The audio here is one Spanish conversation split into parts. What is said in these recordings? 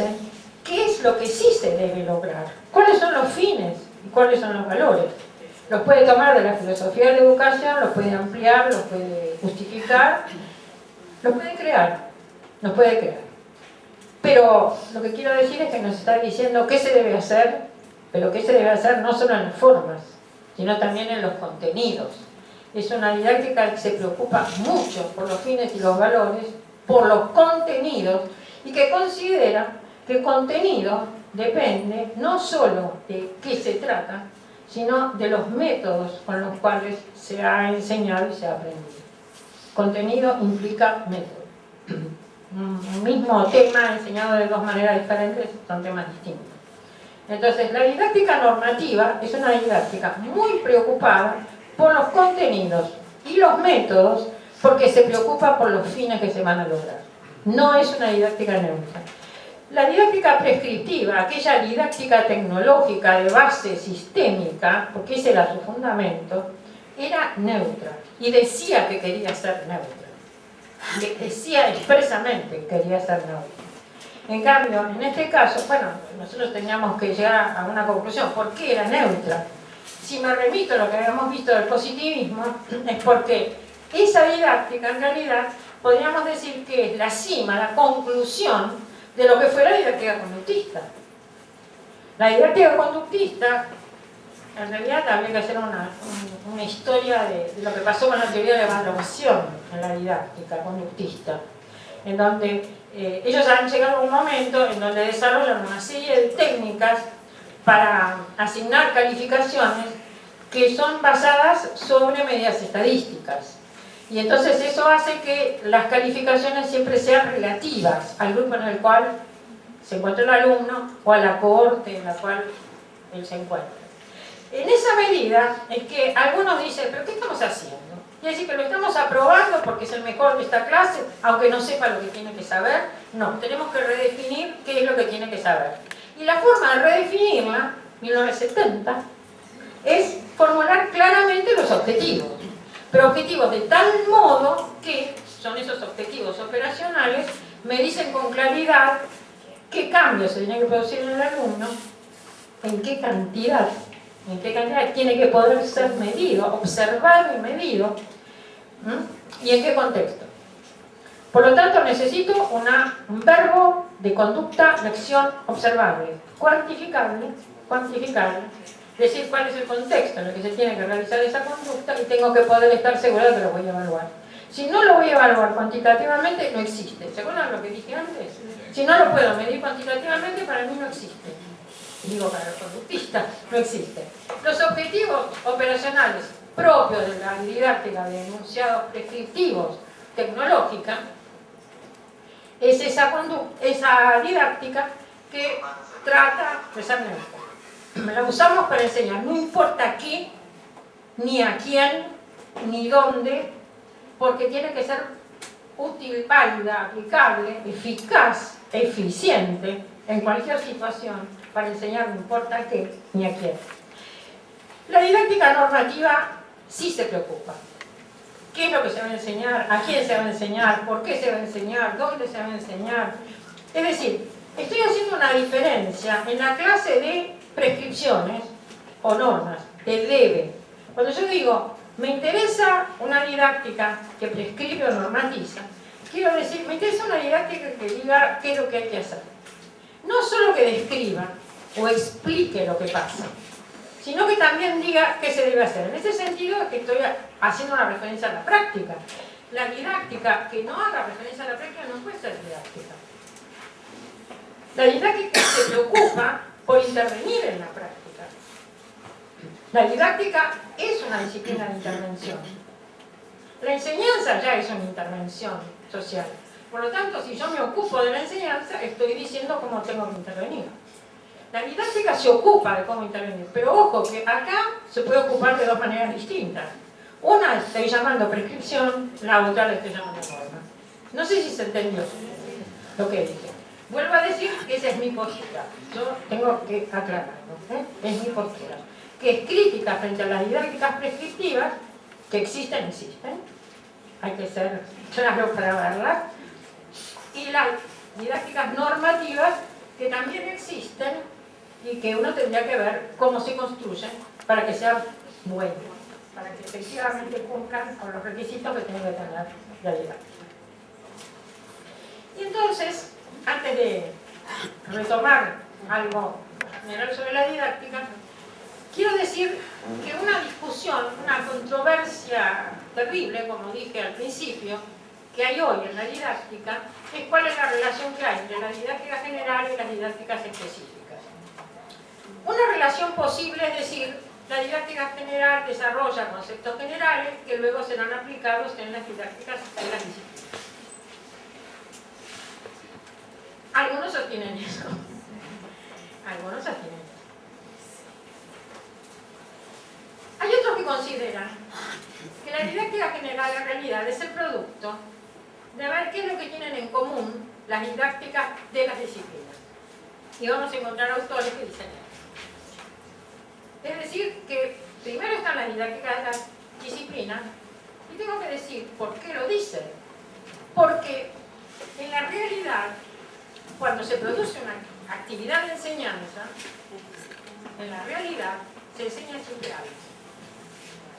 dicen qué es lo que sí se debe lograr, cuáles son los fines y cuáles son los valores. Los puede tomar de la filosofía de la educación, los puede ampliar, los puede justificar, los puede crear, los puede crear. Pero lo que quiero decir es que nos está diciendo qué se debe hacer, pero qué se debe hacer no solo en las formas, sino también en los contenidos. Es una didáctica que se preocupa mucho por los fines y los valores, por los contenidos, y que considera que el contenido depende no solo de qué se trata, sino de los métodos con los cuales se ha enseñado y se ha aprendido. Contenido implica método. Un mismo tema enseñado de dos maneras diferentes son temas distintos. Entonces, la didáctica normativa es una didáctica muy preocupada por los contenidos y los métodos, porque se preocupa por los fines que se van a lograr. No es una didáctica neutra. La didáctica prescriptiva, aquella didáctica tecnológica de base sistémica, porque ese era su fundamento, era neutra y decía que quería ser neutra. Decía expresamente que quería ser neutra. En cambio, en este caso, bueno, nosotros teníamos que llegar a una conclusión. ¿Por qué era neutra? Si me remito a lo que habíamos visto del positivismo, es porque esa didáctica, en realidad, podríamos decir que es la cima, la conclusión de lo que fue la didáctica conductista. La didáctica conductista, en realidad, habría que hacer una historia de lo que pasó con la teoría de la evaluación en la didáctica conductista, en donde ellos han llegado a un momento en donde desarrollan una serie de técnicas para asignar calificaciones que son basadas sobre medidas estadísticas. Y entonces eso hace que las calificaciones siempre sean relativas al grupo en el cual se encuentra el alumno o a la cohorte en la cual él se encuentra. En esa medida es que algunos dicen, ¿pero qué estamos haciendo? Y decir que lo estamos aprobando porque es el mejor de esta clase, aunque no sepa lo que tiene que saber. No, tenemos que redefinir qué es lo que tiene que saber. Y la forma de redefinirla, 1970, es formular claramente los objetivos. Pero objetivos de tal modo que son esos objetivos operacionales, me dicen con claridad qué cambios se tienen que producir en el alumno, en qué cantidad tiene que poder ser medido, observado y medido, y en qué contexto. Por lo tanto, necesito un verbo de conducta de acción observable, cuantificable, decir cuál es el contexto en el que se tiene que realizar esa conducta y tengo que poder estar segura de que lo voy a evaluar. Si no lo voy a evaluar cuantitativamente, no existe. ¿Se acuerdan lo que dije antes? Si no lo puedo medir cuantitativamente, para mí no existe. Digo, para el conductista, no existe. Los objetivos operacionales propios de la didáctica de enunciados prescriptivos tecnológica es esa didáctica que trata de ser neutra. La usamos para enseñar, no importa qué, ni a quién, ni dónde, porque tiene que ser útil, válida, aplicable, eficaz, eficiente en cualquier situación para enseñar no importa qué, ni a quién. La didáctica normativa sí se preocupa. ¿Qué es lo que se va a enseñar? ¿A quién se va a enseñar? ¿Por qué se va a enseñar? ¿Dónde se va a enseñar? Es decir, estoy haciendo una diferencia en la clase de prescripciones o normas, de debe. Cuando yo digo, me interesa una didáctica que prescribe o normatiza, quiero decir, me interesa una didáctica que diga qué es lo que hay que hacer. No solo que describa o explique lo que pasa, sino que también diga qué se debe hacer. En ese sentido es que estoy haciendo una referencia a la práctica. La didáctica que no haga referencia a la práctica no puede ser didáctica. La didáctica se preocupa por intervenir en la práctica. La didáctica es una disciplina de intervención. La enseñanza ya es una intervención social. Por lo tanto, si yo me ocupo de la enseñanza, estoy diciendo cómo tengo que intervenir. La didáctica se ocupa de cómo intervenir, pero ojo que acá se puede ocupar de dos maneras distintas. Una estoy llamando prescripción, la otra la estoy llamando norma. No sé si se entendió lo que dije. Vuelvo a decir que esa es mi postura. Yo tengo que aclararlo, es mi postura. Que es crítica frente a las didácticas prescriptivas, que existen, hay que ser claro para verlas, y las didácticas normativas, que también existen y que uno tendría que ver cómo se construyen para que sean buenos, para que efectivamente cumplan con los requisitos que tiene que tener la didáctica. Y entonces, antes de retomar algo general sobre la didáctica, quiero decir que una discusión, una controversia terrible, como dije al principio, que hay hoy en la didáctica, es cuál es la relación que hay entre la didáctica general y las didácticas específicas. Una relación posible es decir, la didáctica general desarrolla conceptos generales que luego serán aplicados en las didácticas de las disciplinas. Algunos sostienen eso. Algunos sostienen eso. Hay otros que consideran que la didáctica general en realidad es el producto de ver qué es lo que tienen en común las didácticas de las disciplinas. Y vamos a encontrar autores que dicen eso. Es decir, que primero están las didácticas de las disciplinas, y tengo que decir por qué lo dicen. Porque en la realidad, cuando se produce una actividad de enseñanza, en la realidad se enseña siempre algo.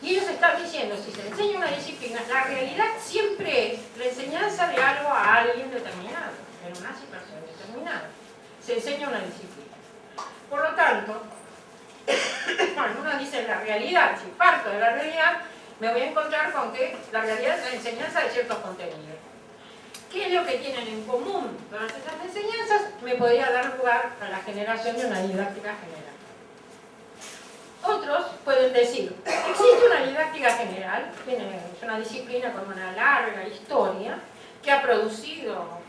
Y ellos están diciendo, si se enseña una disciplina, la realidad siempre es la enseñanza de algo a alguien determinado, en una situación determinada. Se enseña una disciplina. Por lo tanto, algunos dicen la realidad, si parto de la realidad, me voy a encontrar con que la realidad es la enseñanza de ciertos contenidos. ¿Qué es lo que tienen en común todas esas enseñanzas? Me podría dar lugar a la generación de una didáctica general. Otros pueden decir, existe una didáctica general, es una disciplina con una larga historia, que ha producido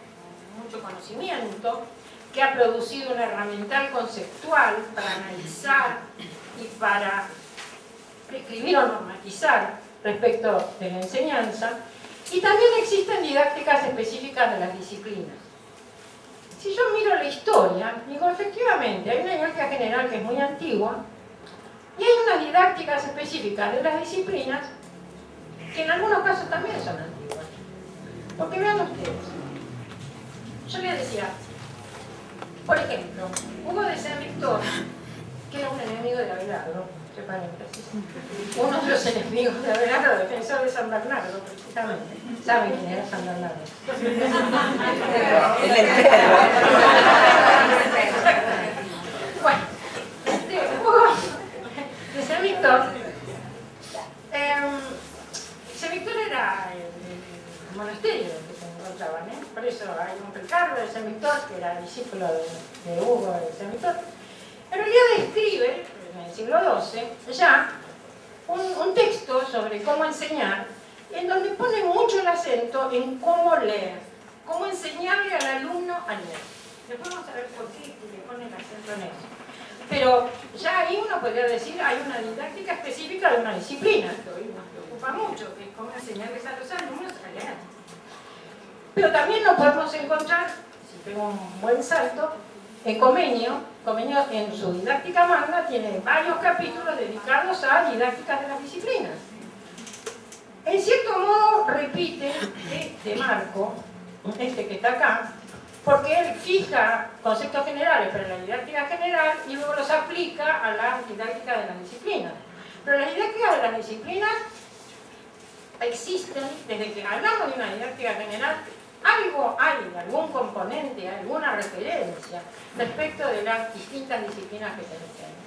mucho conocimiento, que ha producido un herramental conceptual para analizar y para prescribir o normatizar respecto de la enseñanza, y también existen didácticas específicas de las disciplinas. Si yo miro la historia, digo, efectivamente, hay una didáctica general que es muy antigua, y hay unas didácticas específicas de las disciplinas que en algunos casos también son antiguas. Porque vean ustedes, yo les decía, por ejemplo, Hugo de Saint-Victor, que era un enemigo de Abelardo, entre paréntesis, uno de los enemigos de Abelardo, defensor de San Bernardo, precisamente. ¿Saben quién era San Bernardo? El entero. Bueno, Hugo de Saint-Victor, Saint-Victor era el monasterio que se encontraban, por eso hay un Ricardo de Saint-Victor, que era discípulo de Hugo de Saint-Victor. En realidad describe, en el siglo XII, ya un texto sobre cómo enseñar, en donde pone mucho el acento en cómo leer, cómo enseñarle al alumno a leer. Después vamos a ver por qué le pone el acento en eso. Pero ya ahí uno podría decir, hay una didáctica específica de una disciplina, que hoy nos preocupa mucho, que es cómo enseñarles a los alumnos a leer. Pero también nos podemos encontrar, si tengo un buen salto, Comenio en su didáctica magna tiene varios capítulos dedicados a didácticas de las disciplinas. En cierto modo repite este marco, este que está acá, porque él fija conceptos generales para la didáctica general y luego los aplica a la didáctica de las disciplinas. Pero las didácticas de las disciplinas existen desde que hablamos de una didáctica general. Algo hay, algún componente, alguna referencia respecto de las distintas disciplinas que se enseñan.